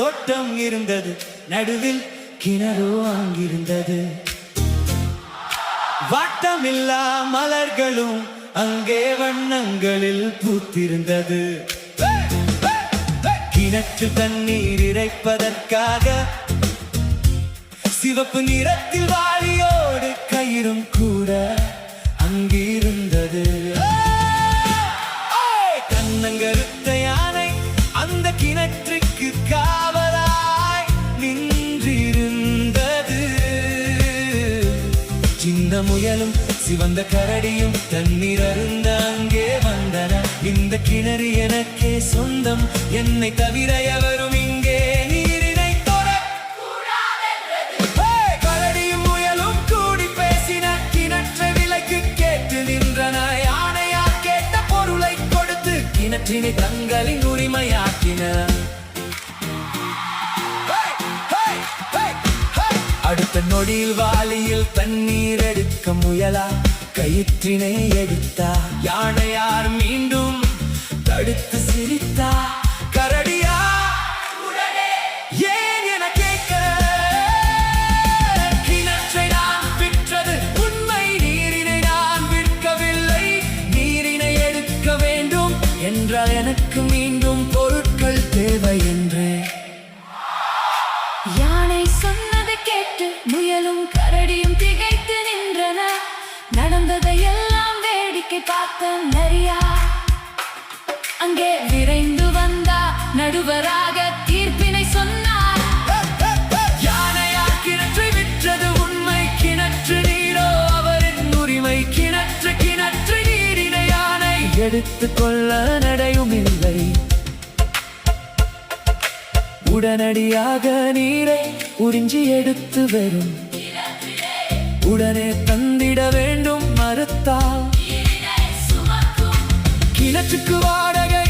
தோட்டம் இருந்தது, நடுவில் கிணறு அங்கிருந்தது. வாட்டமில்லா மலர்களும் அங்கே வண்ணங்களில் பூத்திருந்தது. கிணற்று தண்ணீர் இறைப்பதற்காக சிவப்பு நிறத்தில் வாளியோடு கயிறும் கூட அங்கிருந்தது. கண்ணங்கருத்த யானை அந்த கிணற்றுக்கு காவலாய் நின்றிருந்தது. சின்ன முயலும் சிவந்த கரடியும் தண்ணீர் அருந்த அங்கே வந்தன. இந்த கிணறு எனக்கே சொந்தம், என்னை தவிர எவரும் இங்கே நீரினை தொட கூடாதென்றது. கரடியும் முயலும் கூடி பேசின, கிணற்றை விலைக்கு கேட்டு நின்றன. யானையா கேட்ட பொருளை கொடுத்து கிணற்றினை தங்களின் உரிமையாக்கின. அடுத்த நொடியில் வாளியில் தண்ணீர் எடுக்க முயலா கயிற்றினை எடுத்தா. யானையார் மீண்டும் தடுத்து சிரித்தா. கரடியா ஏன் என கேட்க, கிணற்றை நான் விற்றது உண்மை, நீரினை நான் விற்கவில்லை. நீரினை எடுக்க வேண்டும் என்றால் எனக்கு மீண்டும் பொருட்கள் தேவை என்றே. யானை சொன்னதை கேட்டு முயலும் கரடியும் திகைத்து நின்றன. நடந்ததை எல்லாம் வேடிக்கை பார்த்த நரியா அங்கே விரைந்து வந்தா. நடுவராக தீர்ப்பினை சொன்னார். யானையா கிணற்றை விற்றது உண்மை, கிணற்று நீரோ அவரின் உரிமை. கிணற்று நீரினை யானை எடுத்துக் கொள்ள நடையும் இல்லை. உடனடியாக நீரை உறிஞ்சி எடுத்து வரும், உடனே தந்திட வேண்டும் மறுத்தால். கிணற்றுக்கு வாடகை